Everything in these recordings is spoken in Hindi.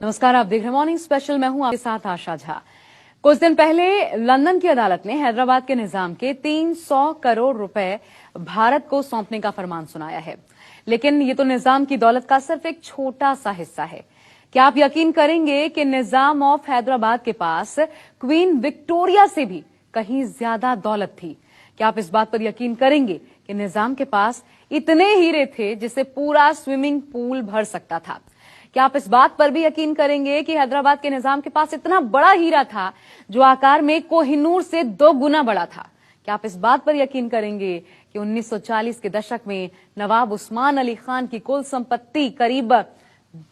नमस्कार, आप देख रहे हैं मॉर्निंग स्पेशल। मैं हूं आपके साथ आशा झा। कुछ दिन पहले लंदन की अदालत ने हैदराबाद के निजाम के 300 करोड़ रुपए भारत को सौंपने का फरमान सुनाया है, लेकिन ये तो निजाम की दौलत का सिर्फ एक छोटा सा हिस्सा है। क्या आप यकीन करेंगे कि निजाम ऑफ हैदराबाद के पास क्वीन विक्टोरिया से भी कहीं ज्यादा दौलत थी? क्या आप इस बात पर यकीन करेंगे कि निजाम के पास इतने हीरे थे जिसे पूरा स्विमिंग पूल भर सकता था? क्या आप इस बात पर भी यकीन करेंगे कि हैदराबाद के निजाम के पास इतना बड़ा हीरा था जो आकार में कोहिनूर से 2 गुना बड़ा था? क्या आप इस बात पर यकीन करेंगे कि 1940 के दशक में नवाब उस्मान अली खान की कुल संपत्ति करीब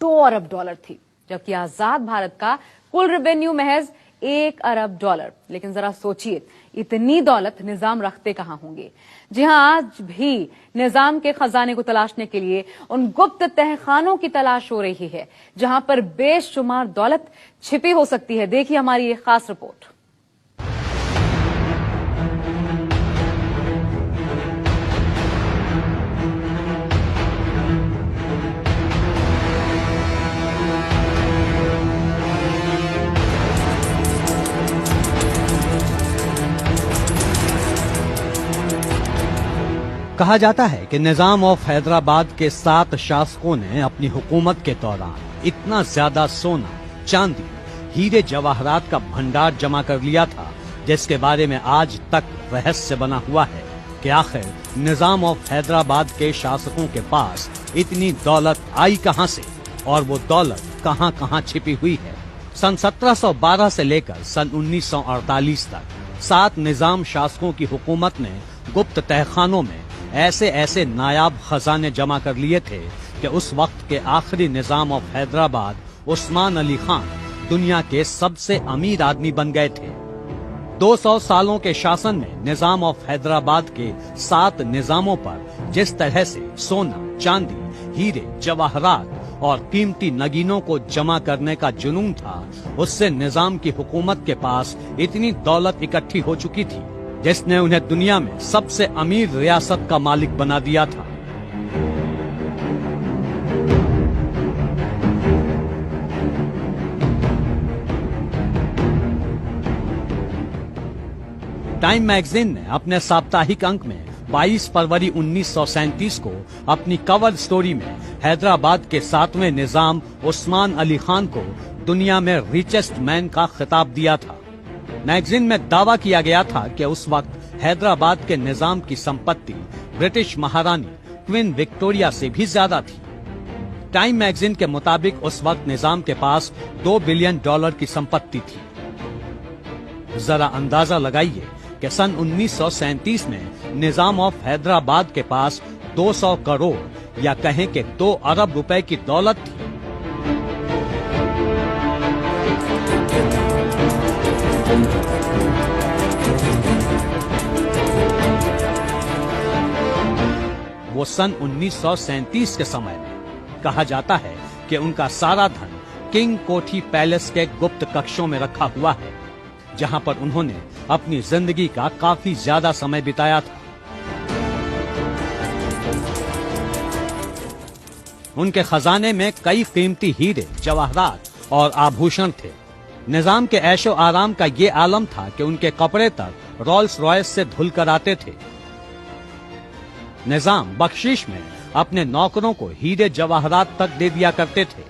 2 अरब डॉलर थी, जबकि आजाद भारत का कुल रेवेन्यू महज 1 अरब डॉलर? लेकिन जरा सोचिए, इतनी दौलत निजाम रखते कहां होंगे? जी हां, आज भी निजाम के खजाने को तलाशने के लिए उन गुप्त तहखानों की तलाश हो रही है जहां पर बेशुमार दौलत छिपी हो सकती है। देखिए हमारी ये खास रिपोर्ट। कहा जाता है कि निजाम ऑफ हैदराबाद के 7 शासकों ने अपनी हुकूमत के दौरान इतना ज्यादा सोना, चांदी, हीरे जवाहरात का भंडार जमा कर लिया था, जिसके बारे में आज तक रहस्य बना हुआ है कि आखिर निजाम ऑफ हैदराबाद के शासकों के पास इतनी दौलत आई कहां से और वो दौलत कहां कहां छिपी हुई है। सन 1712 से लेकर सन 1948 तक 7 निजाम शासकों की हुकूमत ने गुप्त तहखानों में ऐसे ऐसे नायाब खजाने जमा कर लिए थे कि उस वक्त के आखिरी निजाम ऑफ हैदराबाद उस्मान अली खान दुनिया के सबसे अमीर आदमी बन गए थे। 200 सालों के शासन में निजाम ऑफ हैदराबाद के 7 निजामों पर जिस तरह से सोना, चांदी, हीरे, जवाहरात और कीमती नगीनों को जमा करने का जुनून था, उससे निजाम की हुकूमत के पास इतनी दौलत इकट्ठी हो चुकी थी जिसने उन्हें दुनिया में सबसे अमीर रियासत का मालिक बना दिया था। टाइम मैगजीन ने अपने साप्ताहिक अंक में 22 फरवरी 1937 को अपनी कवर स्टोरी में हैदराबाद के 7वें निजाम उस्मान अली खान को दुनिया में रिचेस्ट मैन का खिताब दिया था। मैगजीन में दावा किया गया था कि उस वक्त हैदराबाद के निजाम की संपत्ति ब्रिटिश महारानी क्वीन विक्टोरिया से भी ज्यादा थी। टाइम मैगजीन के मुताबिक उस वक्त निजाम के पास 2 बिलियन डॉलर की संपत्ति थी। जरा अंदाजा लगाइए कि सन 1937 में निजाम ऑफ हैदराबाद के पास 200 करोड़ या कहें कि 2 अरब रुपए की दौलत थी। वो सन 1937 के समय में कहा जाता है कि उनका सारा धन किंग कोठी पैलेस के गुप्त कक्षों में रखा हुआ है, जहां पर उन्होंने अपनी जिंदगी का काफी ज्यादा समय बिताया था। उनके खजाने में कई कीमती हीरे, जवाहरात और आभूषण थे। निजाम के ऐशो आराम का ये आलम था कि उनके कपड़े तक रोल्स रॉयस से धुल कर आते थे। निजाम बख्शीश में अपने नौकरों को हीरे जवाहरात तक दे दिया करते थे।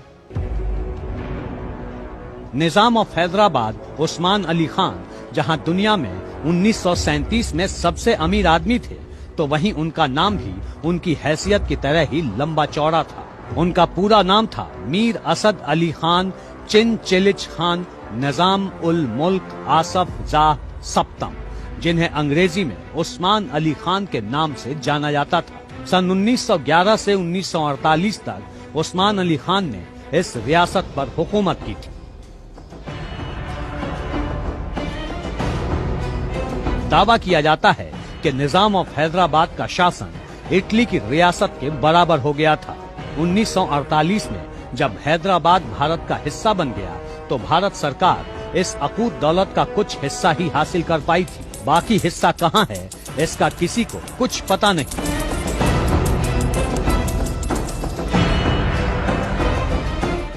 निजाम ऑफ हैदराबाद उस्मान अली खान जहां दुनिया में 1937 में सबसे अमीर आदमी थे, तो वहीं उनका नाम भी उनकी हैसियत की तरह ही लंबा चौड़ा था। उनका पूरा नाम था मीर असद अली खान चिनचिलिच खान निजाम उल मुल्क आसफ जाह सप्तम, जिन्हें अंग्रेजी में उस्मान अली खान के नाम से जाना जाता था। सन 1911 से 1948 तक उस्मान अली खान ने इस रियासत पर हुकूमत की थी। दावा किया जाता है कि निजाम ऑफ हैदराबाद का शासन इटली की रियासत के बराबर हो गया था। 1948 में जब हैदराबाद भारत का हिस्सा बन गया तो भारत सरकार इस अकूत दौलत का कुछ हिस्सा ही हासिल कर पाई थी। बाकी हिस्सा कहां है, इसका किसी को कुछ पता नहीं।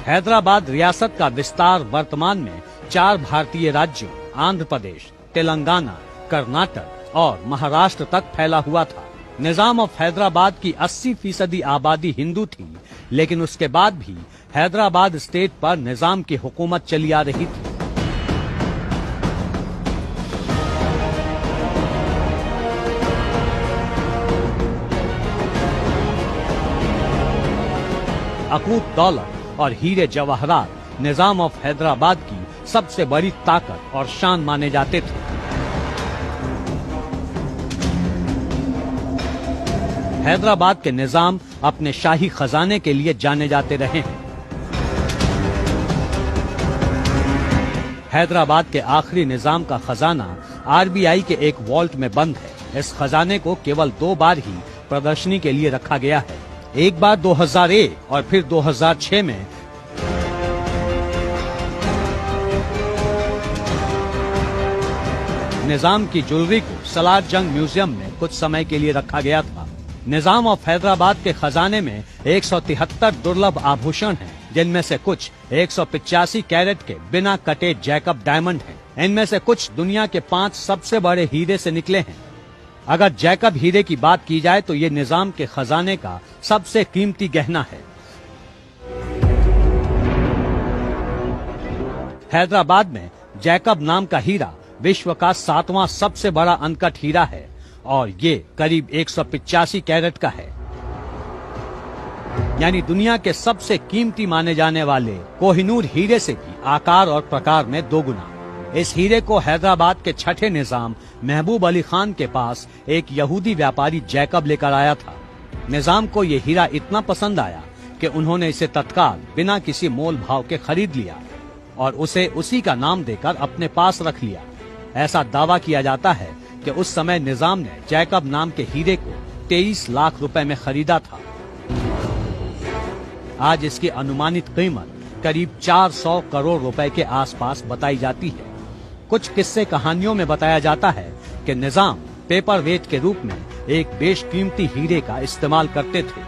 हैदराबाद रियासत का विस्तार वर्तमान में 4 भारतीय राज्यों आंध्र प्रदेश, तेलंगाना, कर्नाटक और महाराष्ट्र तक फैला हुआ था। निजाम ऑफ हैदराबाद की 80% आबादी हिंदू थी, लेकिन उसके बाद भी हैदराबाद स्टेट पर निजाम की हुकूमत चली आ रही थी। अकूत दौलत और हीरे जवाहरात निजाम ऑफ हैदराबाद की सबसे बड़ी ताकत और शान माने जाते थे। हैदराबाद के निजाम अपने शाही खजाने के लिए जाने जाते रहे हैं। हैदराबाद के आखिरी निजाम का खजाना आरबीआई के एक वॉल्ट में बंद है। इस खजाने को केवल 2 बार ही प्रदर्शनी के लिए रखा गया है, एक बार 2001 और फिर 2006 में। निजाम की ज्वेलरी को सलार जंग म्यूजियम में कुछ समय के लिए रखा गया था। निजाम ऑफ हैदराबाद के खजाने में 173 दुर्लभ आभूषण हैं, जिनमें से कुछ 185 कैरेट के बिना कटे जैकब डायमंड हैं। इनमें से कुछ दुनिया के 5 सबसे बड़े हीरे से निकले हैं। अगर जैकब हीरे की बात की जाए तो ये निजाम के खजाने का सबसे कीमती गहना है। हैदराबाद में जैकब नाम का हीरा विश्व का 7वां सबसे बड़ा अनकट हीरा है और ये करीब 185 कैरेट का है, यानी दुनिया के सबसे कीमती माने जाने वाले कोहिनूर हीरे से भी आकार और प्रकार में 2 गुना। इस हीरे को हैदराबाद के 6ठे निजाम महबूब अली खान के पास एक यहूदी व्यापारी जैकब लेकर आया था। निजाम को ये हीरा इतना पसंद आया कि उन्होंने इसे तत्काल बिना किसी मोल भाव के खरीद लिया और उसे उसी का नाम देकर अपने पास रख लिया। ऐसा दावा किया जाता है कि उस समय निजाम ने जैकब नाम के हीरे को 23 लाख रुपए में खरीदा था। आज इसकी अनुमानित कीमत करीब 400 करोड़ रुपए के आसपास बताई जाती है। कुछ किस्से कहानियों में बताया जाता है कि निजाम पेपर वेट के रूप में एक बेशकीमती हीरे का इस्तेमाल करते थे।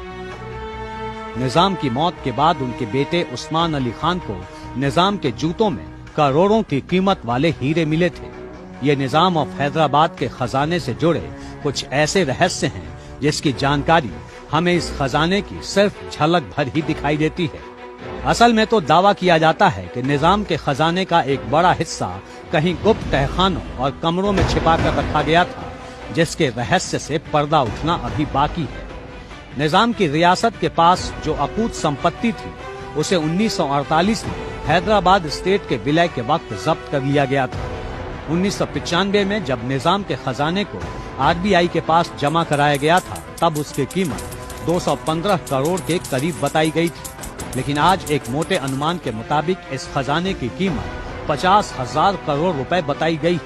निजाम की मौत के बाद उनके बेटे उस्मान अली खान को निजाम के जूतों में करोड़ों की कीमत वाले हीरे मिले थे। ये निजाम ऑफ हैदराबाद के खजाने से जुड़े कुछ ऐसे रहस्य हैं जिसकी जानकारी हमें इस खजाने की सिर्फ झलक भर ही दिखाई देती है। असल में तो दावा किया जाता है कि निजाम के खजाने का एक बड़ा हिस्सा कहीं गुप्त तहखानों और कमरों में छिपा कर रखा गया था, जिसके रहस्य से पर्दा उठना अभी बाकी है। निजाम की रियासत के पास जो अकूत संपत्ति थी उसे 1948 में हैदराबाद स्टेट के विलय के वक्त जब्त कर लिया गया था। 1995 में जब निजाम के खजाने को आरबीआई के पास जमा कराया गया था, तब उसकी कीमत 215 करोड़ के करीब बताई गई थी, लेकिन आज एक मोटे अनुमान के मुताबिक इस खजाने की कीमत 50,000 करोड़ रुपए बताई गई है।